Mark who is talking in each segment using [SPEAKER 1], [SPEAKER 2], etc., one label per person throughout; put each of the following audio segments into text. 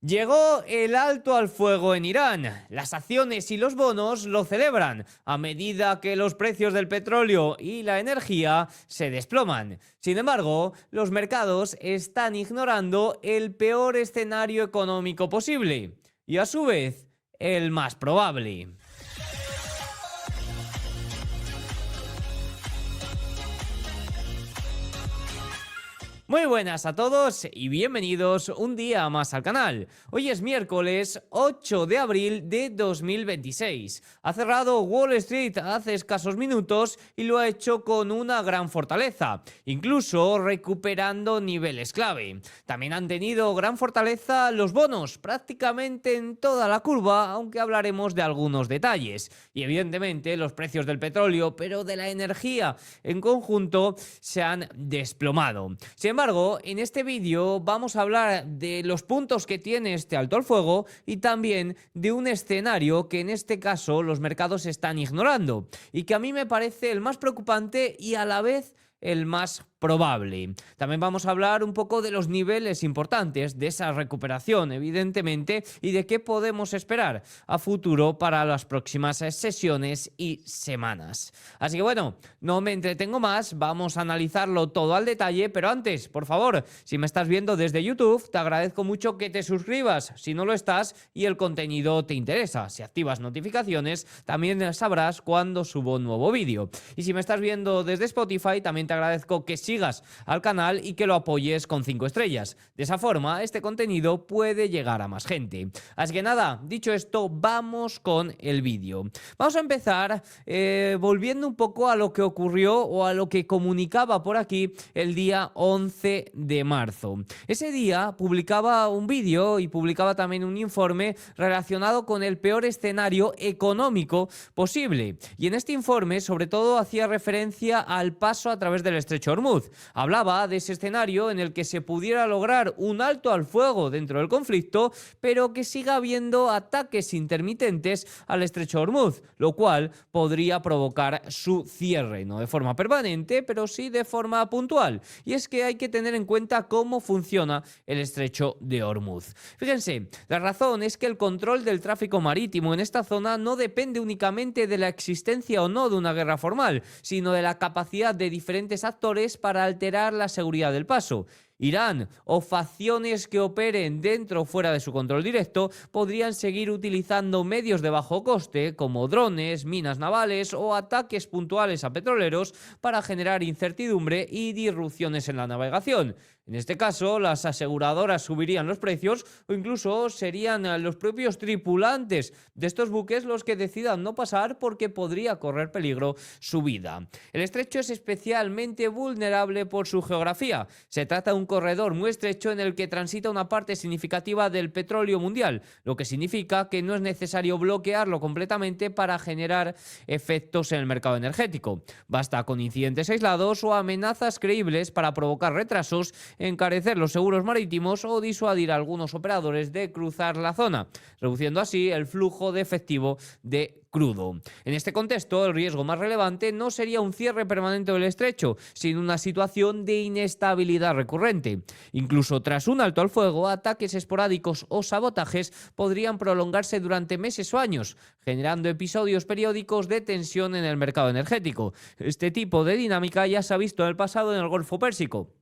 [SPEAKER 1] Llegó el alto al fuego en Irán. Las acciones y los bonos lo celebran a medida que los precios del petróleo y la energía se desploman. Sin embargo, los mercados están ignorando el peor escenario económico posible y a su vez el más probable. Muy buenas a todos y bienvenidos un día más al canal. Hoy es miércoles 8 de abril de 2026. Ha cerrado Wall Street hace escasos minutos y lo ha hecho con una gran fortaleza, incluso recuperando niveles clave. También han tenido gran fortaleza los bonos, prácticamente en toda la curva, aunque hablaremos de algunos detalles. Y evidentemente los precios del petróleo, pero de la energía en conjunto, se han desplomado. Sin embargo, en este vídeo vamos a hablar de los puntos que tiene este alto al fuego y también de un escenario que en este caso los mercados están ignorando y que a mí me parece el más preocupante y a la vez el más probable. También vamos a hablar un poco de los niveles importantes de esa recuperación, evidentemente, y de qué podemos esperar a futuro para las próximas sesiones y semanas. Así que bueno, no me entretengo más, vamos a analizarlo todo al detalle, pero antes, por favor, si me estás viendo desde YouTube, te agradezco mucho que te suscribas si no lo estás y el contenido te interesa. Si activas notificaciones, también sabrás cuando subo un nuevo vídeo. Y si me estás viendo desde Spotify, también te agradezco que sigas al canal y que lo apoyes con 5 estrellas. De esa forma, este contenido puede llegar a más gente. Así que nada, dicho esto, vamos con el vídeo. Vamos a empezar volviendo un poco a lo que ocurrió o a lo que comunicaba por aquí el día 11 de marzo. Ese día publicaba un vídeo y publicaba también un informe relacionado con el peor escenario económico posible. Y en este informe, sobre todo, hacía referencia al paso a través del estrecho Hormuz. Hablaba de ese escenario en el que se pudiera lograr un alto al fuego dentro del conflicto, pero que siga habiendo ataques intermitentes al estrecho Hormuz, lo cual podría provocar su cierre, no de forma permanente, pero sí de forma puntual. Y es que hay que tener en cuenta cómo funciona el estrecho de Hormuz. Fíjense, la razón es que el control del tráfico marítimo en esta zona no depende únicamente de la existencia o no de una guerra formal, sino de la capacidad de diferentes actores para alterar la seguridad del paso. Irán o facciones que operen dentro o fuera de su control directo podrían seguir utilizando medios de bajo coste como drones, minas navales o ataques puntuales a petroleros para generar incertidumbre y disrupciones en la navegación. En este caso, las aseguradoras subirían los precios o incluso serían los propios tripulantes de estos buques los que decidan no pasar porque podría correr peligro su vida. El estrecho es especialmente vulnerable por su geografía. Se trata de un corredor muy estrecho en el que transita una parte significativa del petróleo mundial, lo que significa que no es necesario bloquearlo completamente para generar efectos en el mercado energético. Basta con incidentes aislados o amenazas creíbles para provocar retrasos, encarecer los seguros marítimos o disuadir a algunos operadores de cruzar la zona, reduciendo así el flujo de efectivo de crudo. En este contexto, el riesgo más relevante no sería un cierre permanente del estrecho, sino una situación de inestabilidad recurrente. Incluso tras un alto al fuego, ataques esporádicos o sabotajes podrían prolongarse durante meses o años, generando episodios periódicos de tensión en el mercado energético. Este tipo de dinámica ya se ha visto en el pasado en el Golfo Pérsico,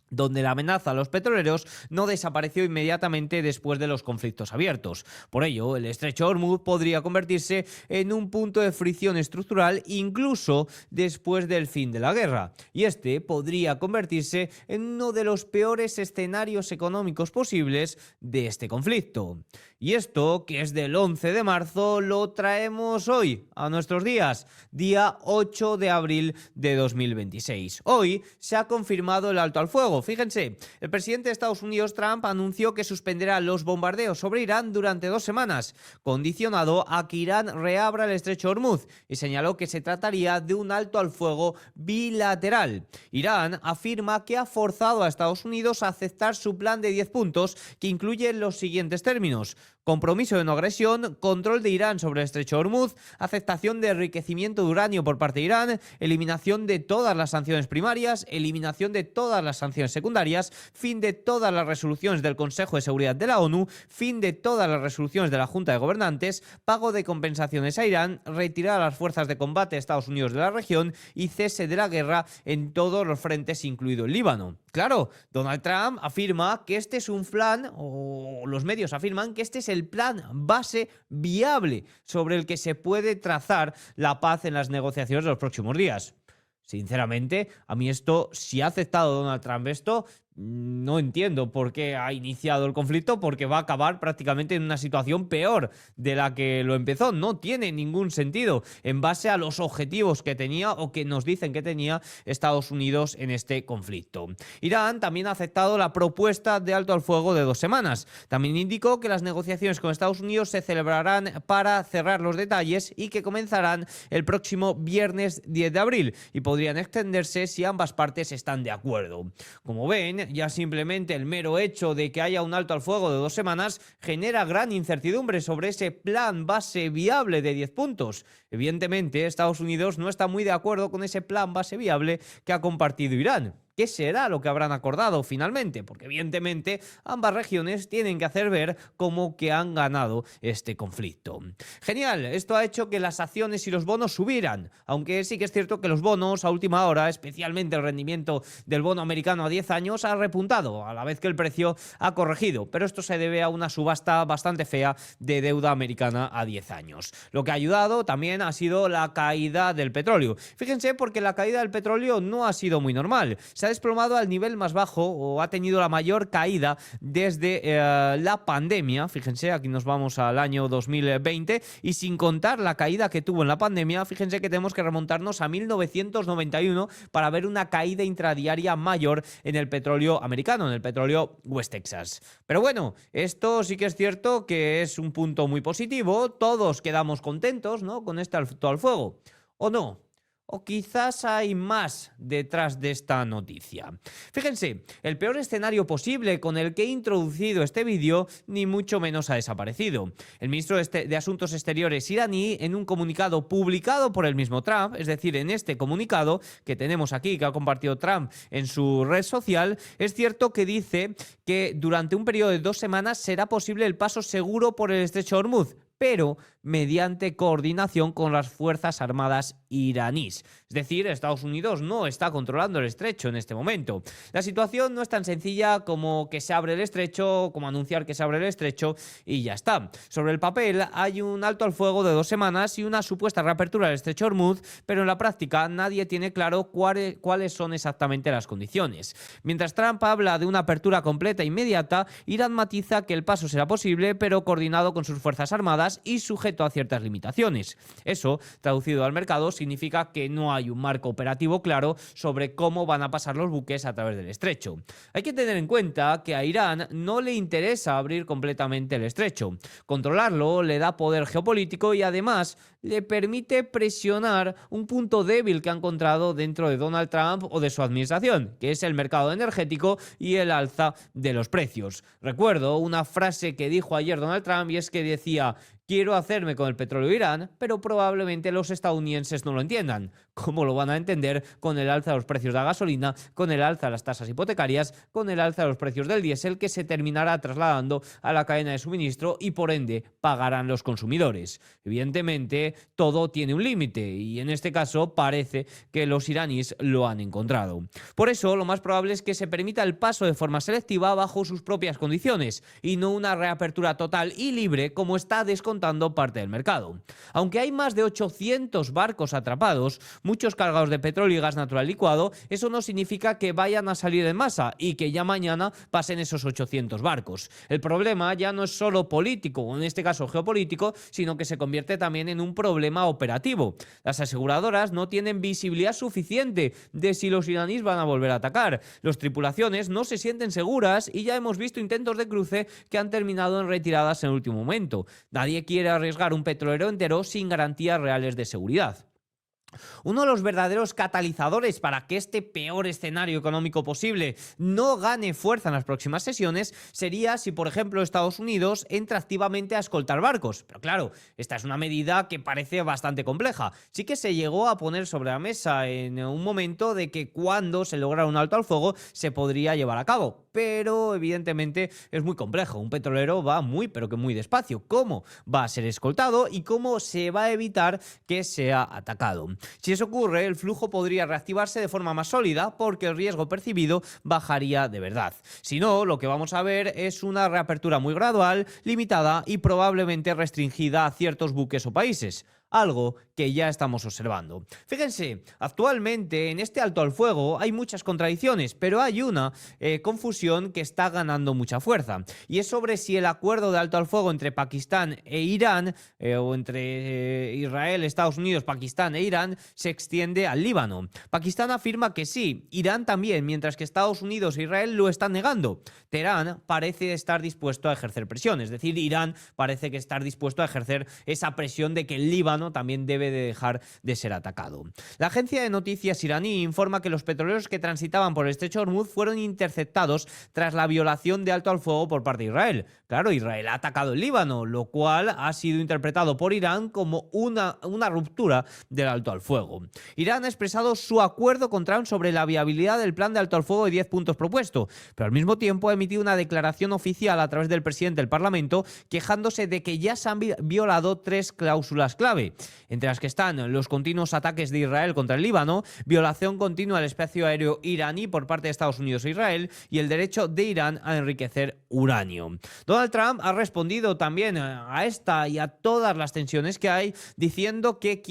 [SPEAKER 1] donde la amenaza a los petroleros no desapareció inmediatamente después de los conflictos abiertos. Por ello, el estrecho Hormuz podría convertirse en un punto de fricción estructural incluso después del fin de la guerra, y este podría convertirse en uno de los peores escenarios económicos posibles de este conflicto. Y esto, que es del 11 de marzo, lo traemos hoy, a nuestros días, día 8 de abril de 2026. Hoy se ha confirmado el alto al fuego. Fíjense, el presidente de Estados Unidos, Trump, anunció que suspenderá los bombardeos sobre Irán durante 2 semanas, condicionado a que Irán reabra el estrecho Hormuz, y señaló que se trataría de un alto al fuego bilateral. Irán afirma que ha forzado a Estados Unidos a aceptar su plan de 10 puntos, que incluye los siguientes términos: compromiso de no agresión, control de Irán sobre el estrecho Hormuz, aceptación de enriquecimiento de uranio por parte de Irán, eliminación de todas las sanciones primarias, eliminación de todas las sanciones secundarias, fin de todas las resoluciones del Consejo de Seguridad de la ONU, fin de todas las resoluciones de la Junta de Gobernantes, pago de compensaciones a Irán, retirada a las fuerzas de combate de Estados Unidos de la región y cese de la guerra en todos los frentes, incluido el Líbano. Claro, Donald Trump afirma que este es un plan, o los medios afirman que este es el plan base viable sobre el que se puede trazar la paz en las negociaciones de los próximos días. Sinceramente, a mí esto, si ha aceptado Donald Trump esto, no entiendo por qué ha iniciado el conflicto, porque va a acabar prácticamente en una situación peor de la que lo empezó. No tiene ningún sentido en base a los objetivos que tenía o que nos dicen que tenía Estados Unidos en este conflicto. Irán también ha aceptado la propuesta de alto al fuego de 2 semanas. También indicó que las negociaciones con Estados Unidos se celebrarán para cerrar los detalles y que comenzarán el próximo viernes 10 de abril y podrían extenderse si ambas partes están de acuerdo. Como ven, ya simplemente el mero hecho de que haya un alto al fuego de 2 semanas genera gran incertidumbre sobre ese plan base viable de 10 puntos. Evidentemente, Estados Unidos no está muy de acuerdo con ese plan base viable que ha compartido Irán. ¿Qué será lo que habrán acordado finalmente? Porque evidentemente ambas regiones tienen que hacer ver cómo que han ganado este conflicto. Genial, esto ha hecho que las acciones y los bonos subieran, aunque sí que es cierto que los bonos a última hora, especialmente el rendimiento del bono americano a 10 años, ha repuntado, a la vez que el precio ha corregido, pero esto se debe a una subasta bastante fea de deuda americana a 10 años. Lo que ha ayudado también ha sido la caída del petróleo. Fíjense, porque la caída del petróleo no ha sido muy normal. Se ha desplomado al nivel más bajo o ha tenido la mayor caída desde la pandemia. Fíjense, aquí nos vamos al año 2020 y sin contar la caída que tuvo en la pandemia, fíjense que tenemos que remontarnos a 1991 para ver una caída intradiaria mayor en el petróleo americano, en el petróleo West Texas. Pero bueno, esto sí que es cierto que es un punto muy positivo. Todos quedamos contentos, ¿no?, con este alto al fuego. ¿O no? O quizás hay más detrás de esta noticia. Fíjense, el peor escenario posible con el que he introducido este vídeo ni mucho menos ha desaparecido. El ministro de Asuntos Exteriores iraní, en un comunicado publicado por el mismo Trump, es decir, en este comunicado que tenemos aquí, que ha compartido Trump en su red social, es cierto que dice que durante un periodo de 2 semanas será posible el paso seguro por el estrecho de Hormuz, pero mediante coordinación con las Fuerzas Armadas iraníes. Es decir, Estados Unidos no está controlando el estrecho en este momento. La situación no es tan sencilla como que se abre el estrecho, como anunciar que se abre el estrecho y ya está. Sobre el papel hay un alto al fuego de 2 semanas y una supuesta reapertura del estrecho de Hormuz, pero en la práctica nadie tiene claro cuáles son exactamente las condiciones. Mientras Trump habla de una apertura completa e inmediata, Irán matiza que el paso será posible, pero coordinado con sus Fuerzas Armadas y sujeto a ciertas limitaciones. Eso, traducido al mercado, significa que no hay un marco operativo claro sobre cómo van a pasar los buques a través del estrecho. Hay que tener en cuenta que a Irán no le interesa abrir completamente el estrecho. Controlarlo le da poder geopolítico y además le permite presionar un punto débil que ha encontrado dentro de Donald Trump o de su administración, que es el mercado energético y el alza de los precios. Recuerdo una frase que dijo ayer Donald Trump y es que decía: quiero hacerme con el petróleo de Irán, pero probablemente los estadounidenses no lo entiendan. ¿Cómo lo van a entender con el alza de los precios de la gasolina, con el alza de las tasas hipotecarias, con el alza de los precios del diésel, que se terminará trasladando a la cadena de suministro y por ende pagarán los consumidores? Evidentemente, todo tiene un límite y en este caso parece que los iraníes lo han encontrado. Por eso, lo más probable es que se permita el paso de forma selectiva bajo sus propias condiciones y no una reapertura total y libre como está descontando parte del mercado. Aunque hay más de 800 barcos atrapados, muchos cargados de petróleo y gas natural licuado, eso no significa que vayan a salir en masa y que ya mañana pasen esos 800 barcos. El problema ya no es solo político, o en este caso geopolítico, sino que se convierte también en un problema operativo. Las aseguradoras no tienen visibilidad suficiente de si los iraníes van a volver a atacar. Las tripulaciones no se sienten seguras y ya hemos visto intentos de cruce que han terminado en retiradas en el último momento. Nadie quiere arriesgar un petrolero entero sin garantías reales de seguridad. Uno de los verdaderos catalizadores para que este peor escenario económico posible no gane fuerza en las próximas sesiones sería si, por ejemplo, Estados Unidos entra activamente a escoltar barcos. Pero claro, esta es una medida que parece bastante compleja. Sí que se llegó a poner sobre la mesa en un momento de que cuando se lograra un alto al fuego se podría llevar a cabo, pero evidentemente es muy complejo. Un petrolero va muy, pero que muy despacio. ¿Cómo va a ser escoltado y cómo se va a evitar que sea atacado? Si eso ocurre, el flujo podría reactivarse de forma más sólida porque el riesgo percibido bajaría de verdad. Si no, lo que vamos a ver es una reapertura muy gradual, limitada y probablemente restringida a ciertos buques o países. Algo que ya estamos observando. Fíjense, actualmente en este alto al fuego hay muchas contradicciones, pero hay una confusión que está ganando mucha fuerza, y es sobre si el acuerdo de alto al fuego entre Pakistán e Irán, o entre Israel, Estados Unidos, Pakistán e Irán, se extiende al Líbano. Pakistán afirma que sí, Irán también, mientras que Estados Unidos e Israel lo están negando. Teherán parece estar dispuesto a ejercer presión, es decir, Irán parece que estar dispuesto a ejercer esa presión de que el Líbano también debe de dejar de ser atacado. La agencia de noticias iraní informa que los petroleros que transitaban por el estrecho de Hormuz fueron interceptados tras la violación de alto al fuego por parte de Israel. Claro, Israel ha atacado el Líbano, lo cual ha sido interpretado por Irán como una ruptura del alto al fuego. Irán ha expresado su acuerdo con Trump sobre la viabilidad del plan de alto al fuego de 10 puntos propuesto, pero al mismo tiempo ha emitido una declaración oficial a través del presidente del Parlamento quejándose de que ya se han violado 3 cláusulas clave, entre las que están los continuos ataques de Israel contra el Líbano, violación continua del espacio aéreo iraní por parte de Estados Unidos e Israel y el derecho de Irán a enriquecer uranio. Donald Trump ha respondido también a esta y a todas las tensiones que hay, diciendo que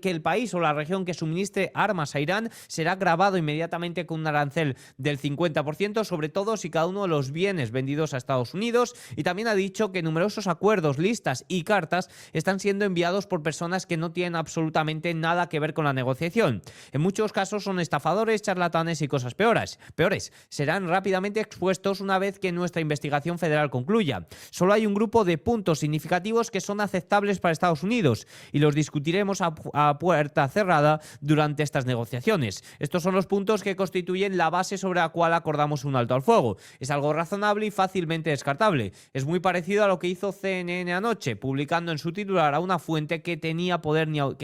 [SPEAKER 1] el país o la región que suministre armas a Irán será gravado inmediatamente con un arancel del 50%, sobre todo si cada uno de los bienes vendidos a Estados Unidos, y también ha dicho que numerosos acuerdos, listas y cartas están siendo enviados por personas que no tienen absolutamente nada que ver con la negociación. En muchos casos son estafadores, charlatanes y cosas peores. Serán rápidamente expuestos una vez que nuestra investigación federal concluya. Solo hay un grupo de puntos significativos que son aceptables para Estados Unidos y los discutiremos a puerta cerrada durante estas negociaciones. Estos son los puntos que constituyen la base sobre la cual acordamos un alto al fuego. Es algo razonable y fácilmente descartable. Es muy parecido a lo que hizo CNN anoche, publicando en su titular a una fuente que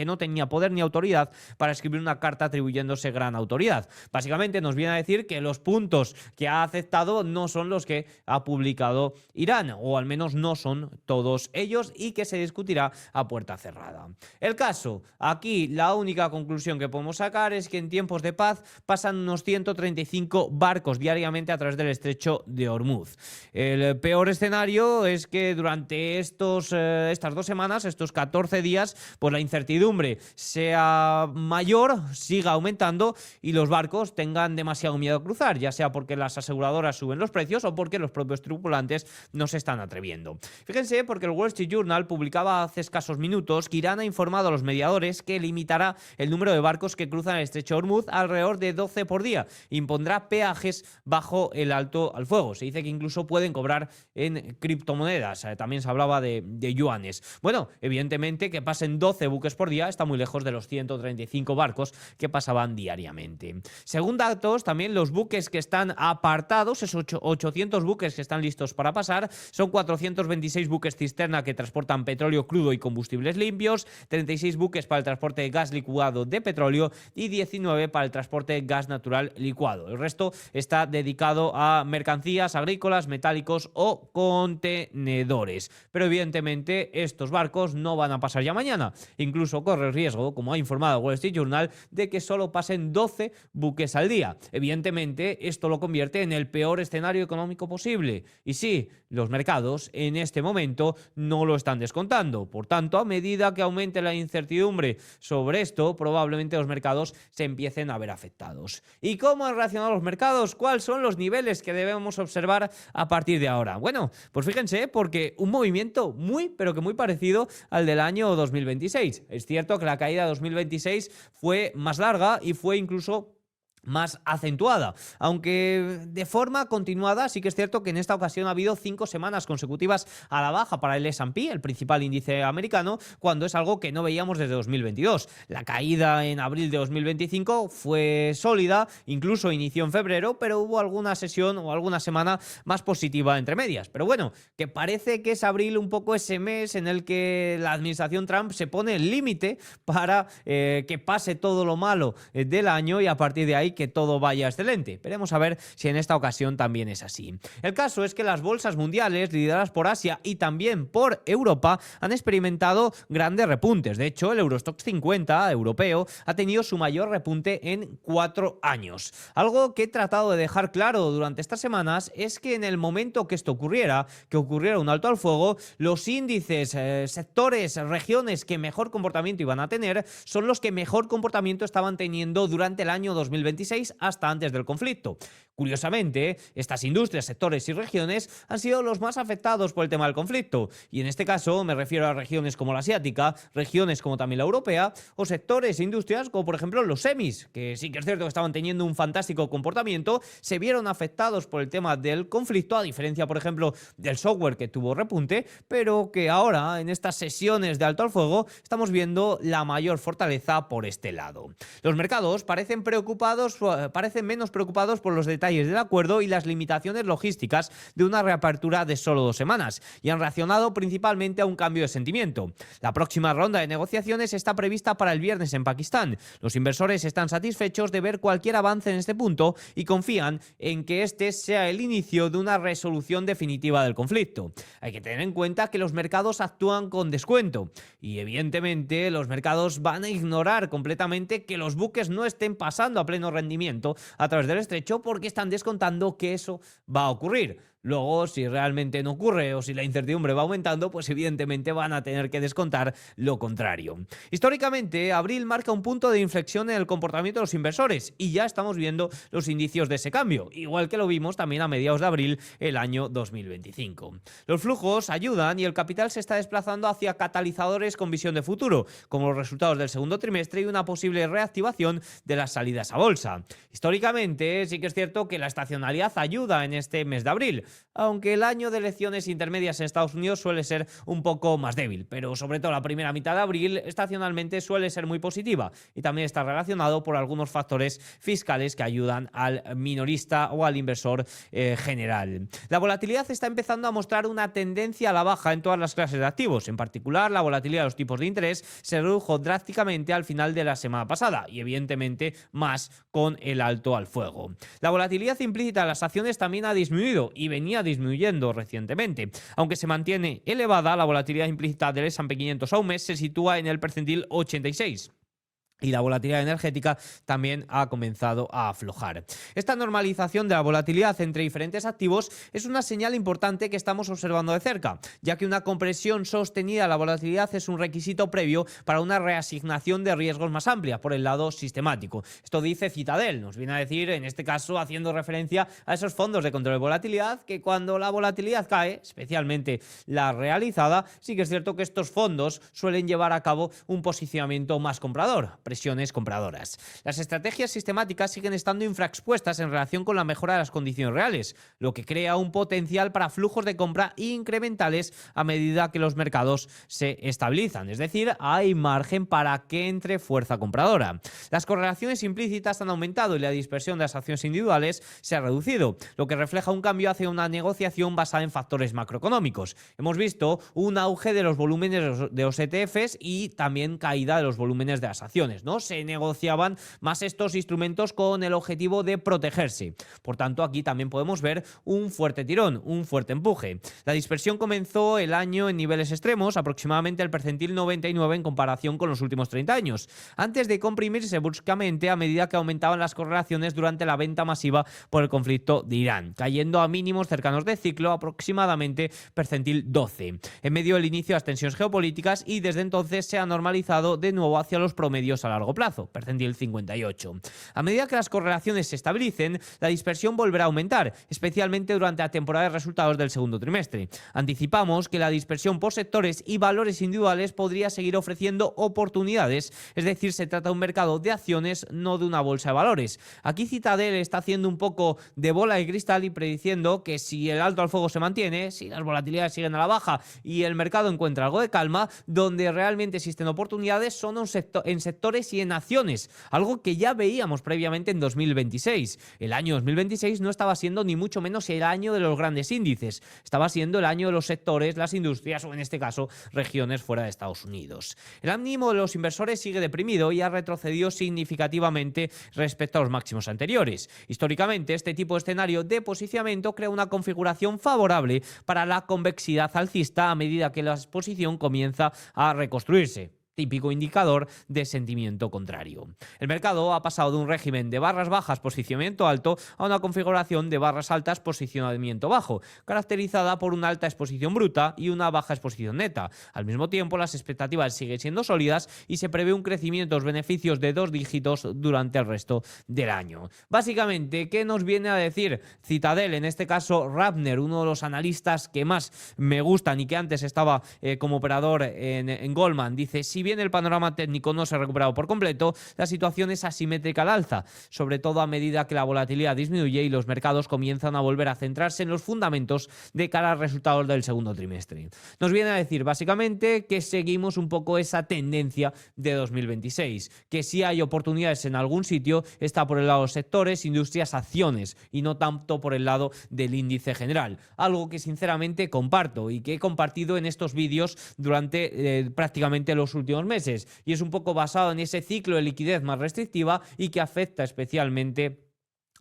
[SPEAKER 1] no tenía poder ni autoridad para escribir una carta atribuyéndose gran autoridad. Básicamente nos viene a decir que los puntos que ha aceptado no son los que ha publicado Irán, o al menos no son todos ellos, y que se discutirá a puerta cerrada. El caso, aquí la única conclusión que podemos sacar es que en tiempos de paz pasan unos 135 barcos diariamente a través del estrecho de Hormuz. El peor escenario es que durante estas 2 semanas, estos 14 días, pues la incertidumbre sea mayor, siga aumentando y los barcos tengan demasiado miedo a cruzar, ya sea porque las aseguradoras suben los precios o porque los propios tripulantes no se están atreviendo. Fíjense, porque el Wall Street Journal publicaba hace escasos minutos que Irán ha informado a los mediadores que limitará el número de barcos que cruzan el estrecho de Hormuz alrededor de 12 por día e impondrá peajes bajo el alto al fuego. Se dice que incluso pueden cobrar en criptomonedas. También se hablaba de yuanes. Bueno, evidentemente que pasen 12 buques por día está muy lejos de los 135 barcos que pasaban diariamente. Según datos, también los buques que están apartados, esos 800 buques que están listos para pasar, son 426 buques cisterna que transportan petróleo crudo y combustibles limpios, 36 buques para el transporte de gas licuado de petróleo y 19 para el transporte de gas natural licuado. El resto está dedicado a mercancías agrícolas, metálicos o contenedores. Pero evidentemente estos barcos no van a pasar ya mañana. Incluso corre el riesgo, como ha informado Wall Street Journal, de que solo pasen 12 buques al día. Evidentemente esto lo convierte en el peor escenario económico posible. Y sí, los mercados en este momento no lo están descontando. Por tanto, a medida que aumente la incertidumbre sobre esto, probablemente los mercados se empiecen a ver afectados. ¿Y cómo han reaccionado los mercados? ¿Cuáles son los niveles que debemos observar a partir de ahora? Bueno, pues fíjense, porque un movimiento muy, pero que muy parecido al del año 2026. Es cierto que la caída de 2026 fue más larga y fue incluso más acentuada, aunque de forma continuada. Sí que es cierto que en esta ocasión ha habido 5 semanas consecutivas a la baja para el S&P, el principal índice americano, cuando es algo que no veíamos desde 2022. La caída en abril de 2025 fue sólida, incluso inició en febrero, pero hubo alguna sesión o alguna semana más positiva entre medias. Pero bueno, que parece que es abril un poco ese mes en el que la administración Trump se pone el límite para que pase todo lo malo del año y a partir de ahí que todo vaya excelente. Veremos a ver si en esta ocasión también es así. El caso es que las bolsas mundiales, lideradas por Asia y también por Europa, han experimentado grandes repuntes. De hecho, el Eurostoxx 50 europeo ha tenido su mayor repunte en 4 años. Algo que he tratado de dejar claro durante estas semanas es que en el momento que esto ocurriera, que ocurriera un alto al fuego, los índices, sectores, regiones que mejor comportamiento iban a tener son los que mejor comportamiento estaban teniendo durante el año 2026 hasta antes del conflicto. Curiosamente, estas industrias, sectores y regiones han sido los más afectados por el tema del conflicto, y en este caso me refiero a regiones como la asiática, regiones como también la europea, o sectores e industrias como por ejemplo los semis, que sí que es cierto que estaban teniendo un fantástico comportamiento, se vieron afectados por el tema del conflicto, a diferencia por ejemplo del software, que tuvo repunte, pero que ahora en estas sesiones de alto al fuego estamos viendo la mayor fortaleza por este lado. Los mercados parecen menos preocupados por los detalles del acuerdo y las limitaciones logísticas de una reapertura de solo 2 semanas, y han reaccionado principalmente a un cambio de sentimiento. La próxima ronda de negociaciones está prevista para el viernes en Pakistán. Los inversores están satisfechos de ver cualquier avance en este punto y confían en que este sea el inicio de una resolución definitiva del conflicto. Hay que tener en cuenta que los mercados actúan con descuento y evidentemente los mercados van a ignorar completamente que los buques no estén pasando a pleno rendimiento a través del estrecho, porque están descontando que eso va a ocurrir. Luego, si realmente no ocurre o si la incertidumbre va aumentando, pues evidentemente van a tener que descontar lo contrario. Históricamente, abril marca un punto de inflexión en el comportamiento de los inversores y ya estamos viendo los indicios de ese cambio, igual que lo vimos también a mediados de abril el año 2025. Los flujos ayudan y el capital se está desplazando hacia catalizadores con visión de futuro, como los resultados del segundo trimestre y una posible reactivación de las salidas a bolsa. Históricamente, sí que es cierto que la estacionalidad ayuda en este mes de abril, aunque el año de elecciones intermedias en Estados Unidos suele ser un poco más débil, pero sobre todo la primera mitad de abril estacionalmente suele ser muy positiva y también está relacionado por algunos factores fiscales que ayudan al minorista o al inversor general. La volatilidad está empezando a mostrar una tendencia a la baja en todas las clases de activos. En particular, la volatilidad de los tipos de interés se redujo drásticamente al final de la semana pasada y evidentemente más con el alto al fuego. La volatilidad implícita en las acciones también ha disminuido y venía disminuyendo recientemente. Aunque se mantiene elevada, la volatilidad implícita del S&P 500 a un mes se sitúa en el percentil 86. Y la volatilidad energética también ha comenzado a aflojar. Esta normalización de la volatilidad entre diferentes activos es una señal importante que estamos observando de cerca, ya que una compresión sostenida de la volatilidad es un requisito previo para una reasignación de riesgos más amplia por el lado sistemático. Esto dice Citadel, nos viene a decir, en este caso haciendo referencia a esos fondos de control de volatilidad, que cuando la volatilidad cae, especialmente la realizada, sí que es cierto que estos fondos suelen llevar a cabo un posicionamiento más comprador, presiones compradoras. Las estrategias sistemáticas siguen estando infraexpuestas en relación con la mejora de las condiciones reales, lo que crea un potencial para flujos de compra incrementales a medida que los mercados se estabilizan. Es decir, hay margen para que entre fuerza compradora. Las correlaciones implícitas han aumentado y la dispersión de las acciones individuales se ha reducido, lo que refleja un cambio hacia una negociación basada en factores macroeconómicos. Hemos visto un auge de los volúmenes de los ETFs y también caída de los volúmenes de las acciones, ¿no? Se negociaban más estos instrumentos con el objetivo de protegerse. Por tanto, aquí también podemos ver un fuerte tirón, un fuerte empuje. La dispersión comenzó el año en niveles extremos, aproximadamente el percentil 99 en comparación con los últimos 30 años, antes de comprimirse bruscamente a medida que aumentaban las correlaciones durante la venta masiva por el conflicto de Irán, cayendo a mínimos cercanos de ciclo, aproximadamente percentil 12, en medio del inicio de las tensiones geopolíticas, y desde entonces se ha normalizado de nuevo hacia los promedios a largo plazo, percentil 58. A medida que las correlaciones se estabilicen, la dispersión volverá a aumentar, especialmente durante la temporada de resultados del segundo trimestre. Anticipamos que la dispersión por sectores y valores individuales podría seguir ofreciendo oportunidades, es decir, se trata de un mercado de acciones, no de una bolsa de valores. Aquí Citadel está haciendo un poco de bola de cristal y prediciendo que si el alto al fuego se mantiene, si las volatilidades siguen a la baja y el mercado encuentra algo de calma, donde realmente existen oportunidades son en sectores y en acciones, algo que ya veíamos previamente en 2026. El año 2026 no estaba siendo ni mucho menos el año de los grandes índices, estaba siendo el año de los sectores, las industrias o en este caso regiones fuera de Estados Unidos. El ánimo de los inversores sigue deprimido y ha retrocedido significativamente respecto a los máximos anteriores. Históricamente, este tipo de escenario de posicionamiento crea una configuración favorable para la convexidad alcista a medida que la exposición comienza a reconstruirse. Típico indicador de sentimiento contrario. El mercado ha pasado de un régimen de barras bajas, posicionamiento alto, a una configuración de barras altas, posicionamiento bajo, caracterizada por una alta exposición bruta y una baja exposición neta. Al mismo tiempo, las expectativas siguen siendo sólidas y se prevé un crecimiento de los beneficios de 2 dígitos durante el resto del año. Básicamente, ¿qué nos viene a decir Citadel? En este caso, Rapner, uno de los analistas que más me gustan y que antes estaba como operador en Goldman, dice: si bien el panorama técnico no se ha recuperado por completo, la situación es asimétrica al alza, sobre todo a medida que la volatilidad disminuye y los mercados comienzan a volver a centrarse en los fundamentos de cara a resultados del segundo trimestre. Nos viene a decir básicamente que seguimos un poco esa tendencia de 2026, que si hay oportunidades en algún sitio está por el lado de los sectores, industrias, acciones y no tanto por el lado del índice general, algo que sinceramente comparto y que he compartido en estos vídeos durante prácticamente los últimos meses, y es un poco basado en ese ciclo de liquidez más restrictiva y que afecta especialmente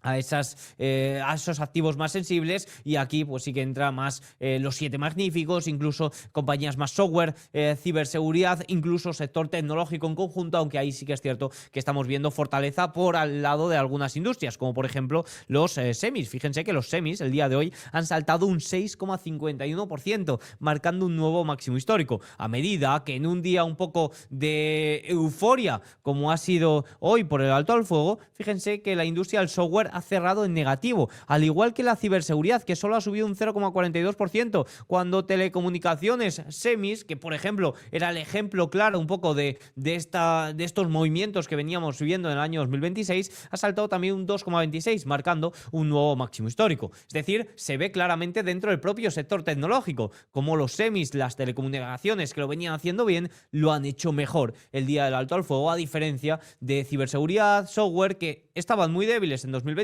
[SPEAKER 1] a esos activos más sensibles, y aquí pues sí que entra más los 7 magníficos, incluso compañías más software, ciberseguridad, incluso sector tecnológico en conjunto, aunque ahí sí que es cierto que estamos viendo fortaleza por al lado de algunas industrias, como por ejemplo los semis. Fíjense que los semis el día de hoy han saltado un 6,51%, marcando un nuevo máximo histórico, a medida que en un día un poco de euforia como ha sido hoy por el alto al fuego, fíjense que la industria del software ha cerrado en negativo, al igual que la ciberseguridad, que solo ha subido un 0,42%, cuando telecomunicaciones, semis, que por ejemplo era el ejemplo claro un poco de estos movimientos que veníamos viendo en el año 2026, ha saltado también un 2,26%, marcando un nuevo máximo histórico. Es decir, se ve claramente dentro del propio sector tecnológico, como los semis, las telecomunicaciones que lo venían haciendo bien, lo han hecho mejor el día del alto al fuego, a diferencia de ciberseguridad, software, que estaban muy débiles en 2026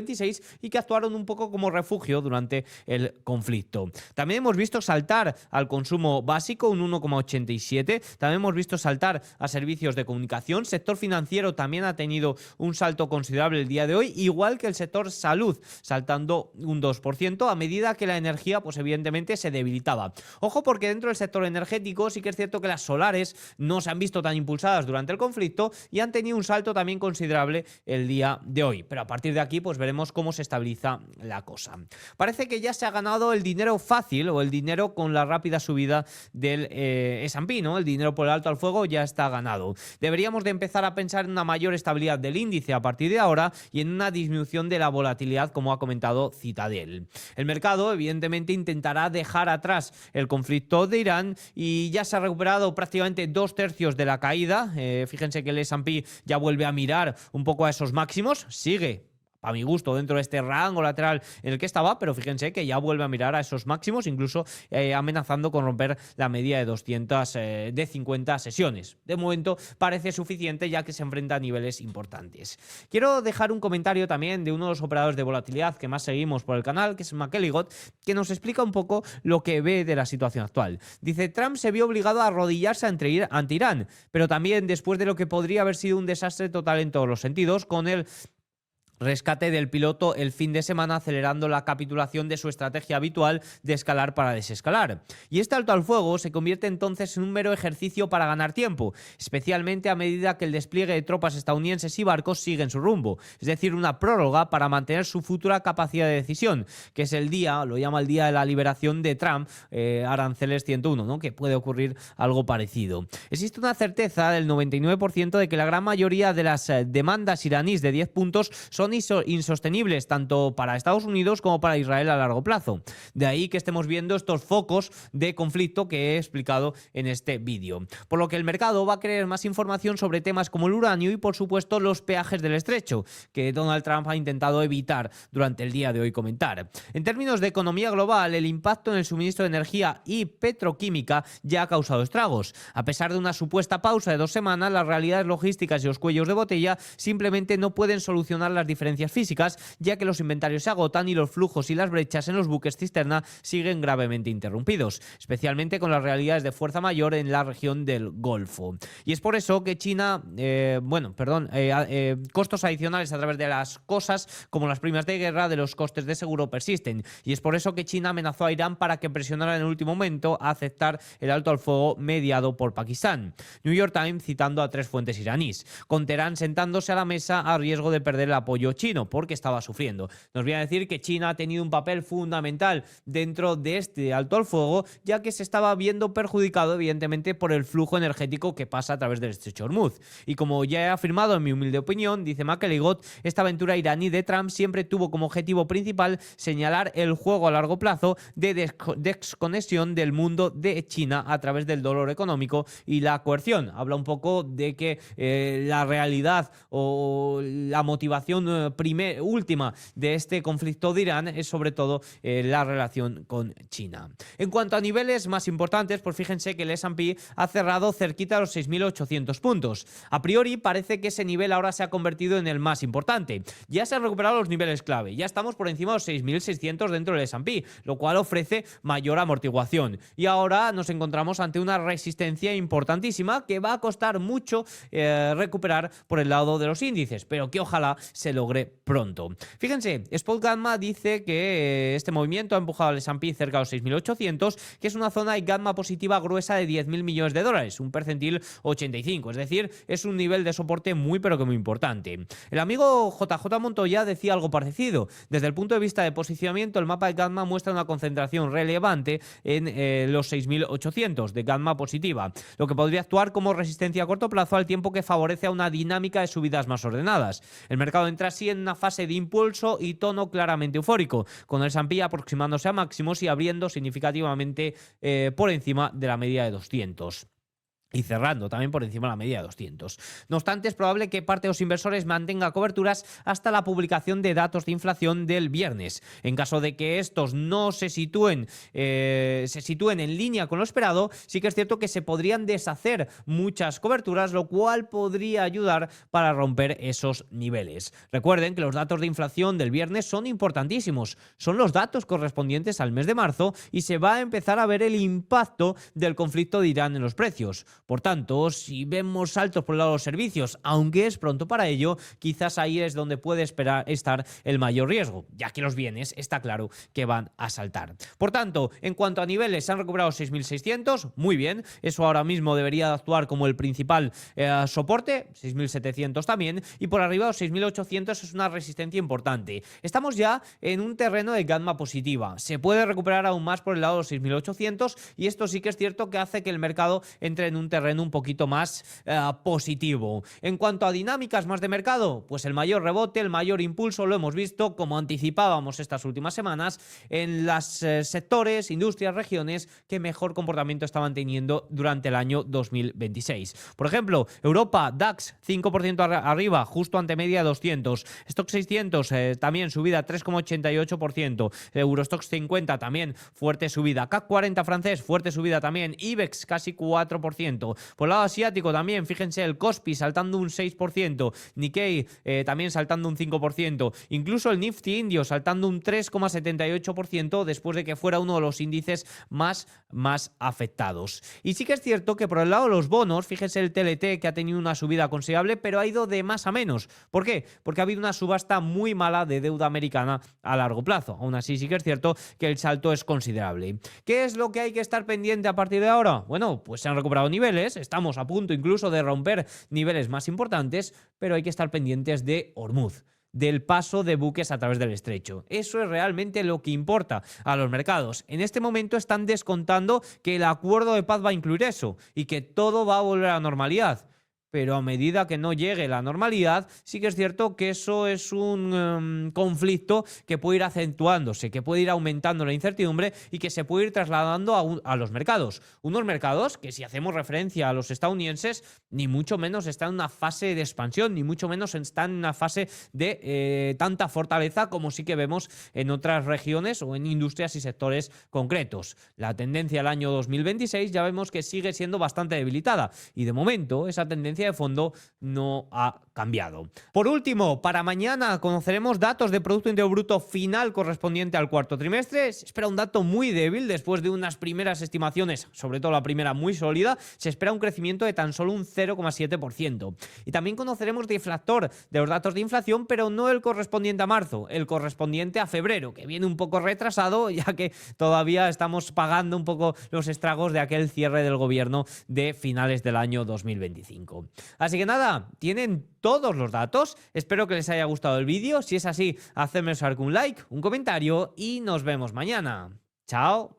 [SPEAKER 1] y que actuaron un poco como refugio durante el conflicto. También hemos visto saltar al consumo básico un 1,87%, también hemos visto saltar a servicios de comunicación, sector financiero también ha tenido un salto considerable el día de hoy, igual que el sector salud, saltando un 2% a medida que la energía pues evidentemente se debilitaba. Ojo, porque dentro del sector energético sí que es cierto que las solares no se han visto tan impulsadas durante el conflicto y han tenido un salto también considerable el día de hoy, pero a partir de aquí pues veremos cómo se estabiliza la cosa. Parece que ya se ha ganado el dinero fácil o el dinero con la rápida subida del S&P, ¿no? El dinero por el alto al fuego ya está ganado. Deberíamos de empezar a pensar en una mayor estabilidad del índice a partir de ahora y en una disminución de la volatilidad, como ha comentado Citadel. El mercado evidentemente intentará dejar atrás el conflicto de Irán y ya se ha recuperado prácticamente 2/3 de la caída. Fíjense que el S&P ya vuelve a mirar un poco a esos máximos, sigue a mi gusto dentro de este rango lateral en el que estaba, pero fíjense que ya vuelve a mirar a esos máximos, incluso amenazando con romper la media de 250 sesiones. De momento parece suficiente, ya que se enfrenta a niveles importantes. Quiero dejar un comentario también de uno de los operadores de volatilidad que más seguimos por el canal, que es McElligott, que nos explica un poco lo que ve de la situación actual. Dice: Trump se vio obligado a arrodillarse ante Irán, pero también después de lo que podría haber sido un desastre total en todos los sentidos, con el rescate del piloto el fin de semana, acelerando la capitulación de su estrategia habitual de escalar para desescalar. Y este alto al fuego se convierte entonces en un mero ejercicio para ganar tiempo, especialmente a medida que el despliegue de tropas estadounidenses y barcos sigue en su rumbo, es decir, una prórroga para mantener su futura capacidad de decisión, que es el día, lo llama el día de la liberación de Trump, aranceles 101, ¿no? Que puede ocurrir algo parecido. Existe una certeza del 99% de que la gran mayoría de las demandas iraníes de 10 puntos son insostenibles tanto para Estados Unidos como para Israel a largo plazo. De ahí que estemos viendo estos focos de conflicto que he explicado en este vídeo. Por lo que el mercado va a querer más información sobre temas como el uranio y por supuesto los peajes del estrecho, que Donald Trump ha intentado evitar durante el día de hoy comentar. En términos de economía global, el impacto en el suministro de energía y petroquímica ya ha causado estragos. A pesar de una supuesta pausa de 2 semanas, las realidades logísticas y los cuellos de botella simplemente no pueden solucionar las diferencias físicas, ya que los inventarios se agotan y los flujos y las brechas en los buques cisterna siguen gravemente interrumpidos, especialmente con las realidades de fuerza mayor en la región del Golfo. Y es por eso que China, costos adicionales a través de las cosas, como las primas de guerra, de los costes de seguro persisten. Y es por eso que China amenazó a Irán para que presionara en el último momento a aceptar el alto al fuego mediado por Pakistán. New York Times citando a 3 fuentes iraníes, con Teherán sentándose a la mesa a riesgo de perder el apoyo chino porque estaba sufriendo. Nos viene a decir que China ha tenido un papel fundamental dentro de este alto al fuego, ya que se estaba viendo perjudicado evidentemente por el flujo energético que pasa a través del estrecho de Hormuz. Y como ya he afirmado en mi humilde opinión, dice McElligott, esta aventura iraní de Trump siempre tuvo como objetivo principal señalar el juego a largo plazo de desconexión del mundo de China a través del dolor económico y la coerción. Habla un poco de que la realidad o la motivación última de este conflicto de Irán es sobre todo la relación con China. En cuanto a niveles más importantes, pues fíjense que el S&P ha cerrado cerquita a los 6.800 puntos. A priori parece que ese nivel ahora se ha convertido en el más importante. Ya se han recuperado los niveles clave, ya estamos por encima de los 6.600 dentro del S&P, lo cual ofrece mayor amortiguación. Y ahora nos encontramos ante una resistencia importantísima que va a costar mucho recuperar por el lado de los índices, pero que ojalá se logre pronto. Fíjense, Spot Gamma dice que este movimiento ha empujado al S&P cerca de los 6.800, que es una zona de gamma positiva gruesa de 10.000 millones de dólares, un percentil 85, es decir, es un nivel de soporte muy pero que muy importante. El amigo JJ Montoya decía algo parecido. Desde el punto de vista de posicionamiento, el mapa de gamma muestra una concentración relevante en los 6.800 de gamma positiva, lo que podría actuar como resistencia a corto plazo al tiempo que favorece a una dinámica de subidas más ordenadas. El mercado entra así en una fase de impulso y tono claramente eufórico, con el S&P aproximándose a máximos y abriendo significativamente por encima de la media de 200. Y cerrando también por encima de la media de 200. No obstante, es probable que parte de los inversores mantenga coberturas hasta la publicación de datos de inflación del viernes. En caso de que estos no se sitúen en línea con lo esperado, sí que es cierto que se podrían deshacer muchas coberturas, lo cual podría ayudar para romper esos niveles. Recuerden que los datos de inflación del viernes son importantísimos. Son los datos correspondientes al mes de marzo y se va a empezar a ver el impacto del conflicto de Irán en los precios. Por tanto, si vemos saltos por el lado de los servicios, aunque es pronto para ello, quizás ahí es donde puede estar el mayor riesgo, ya que los bienes está claro que van a saltar. Por tanto, en cuanto a niveles, se han recuperado 6.600, muy bien, eso ahora mismo debería actuar como el principal soporte, 6.700 también, y por arriba de los 6.800 es una resistencia importante. Estamos ya en un terreno de gamma positiva, se puede recuperar aún más por el lado de los 6.800 y esto sí que es cierto que hace que el mercado entre en un terreno un poquito más positivo. En cuanto a dinámicas más de mercado, pues el mayor rebote, el mayor impulso lo hemos visto, como anticipábamos estas últimas semanas, en los sectores, industrias, regiones que mejor comportamiento estaban teniendo durante el año 2026. Por ejemplo, Europa, DAX 5% arriba, justo ante media 200. Stock 600 también subida 3,88%. Eurostoxx 50 también fuerte subida. CAC 40 francés fuerte subida también. IBEX casi 4%. 6%. Por el lado asiático también, fíjense, el Kospi saltando un 6%, Nikkei también saltando un 5%, incluso el Nifty indio saltando un 3,78% después de que fuera uno de los índices más afectados. Y sí que es cierto que por el lado de los bonos, fíjense el TLT que ha tenido una subida considerable, pero ha ido de más a menos. ¿Por qué? Porque ha habido una subasta muy mala de deuda americana a largo plazo. Aún así sí que es cierto que el salto es considerable. ¿Qué es lo que hay que estar pendiente a partir de ahora? Bueno, pues se han recuperado niveles, estamos a punto incluso de romper niveles más importantes, pero hay que estar pendientes de Hormuz, del paso de buques a través del estrecho. Eso es realmente lo que importa a los mercados. En este momento están descontando que el acuerdo de paz va a incluir eso y que todo va a volver a la normalidad. Pero a medida que no llegue la normalidad, sí que es cierto que eso es un conflicto que puede ir acentuándose, que puede ir aumentando la incertidumbre y que se puede ir trasladando a los mercados. Unos mercados que, si hacemos referencia a los estadounidenses, ni mucho menos están en una fase de expansión, ni mucho menos están en una fase de tanta fortaleza como sí que vemos en otras regiones o en industrias y sectores concretos. La tendencia del año 2026 ya vemos que sigue siendo bastante debilitada y de momento esa tendencia de fondo no ha cambiado. Por último, para mañana conoceremos datos de Producto Interior Bruto final correspondiente al cuarto trimestre. Se espera un dato muy débil después de unas primeras estimaciones, sobre todo la primera muy sólida. Se espera un crecimiento de tan solo un 0,7%. Y también conoceremos deflactor de los datos de inflación, pero no el correspondiente a marzo, el correspondiente a febrero, que viene un poco retrasado, ya que todavía estamos pagando un poco los estragos de aquel cierre del gobierno de finales del año 2025. Así que nada, tienen todos los datos. Espero que les haya gustado el vídeo. Si es así, hacedme saber con un like, un comentario y nos vemos mañana. Chao.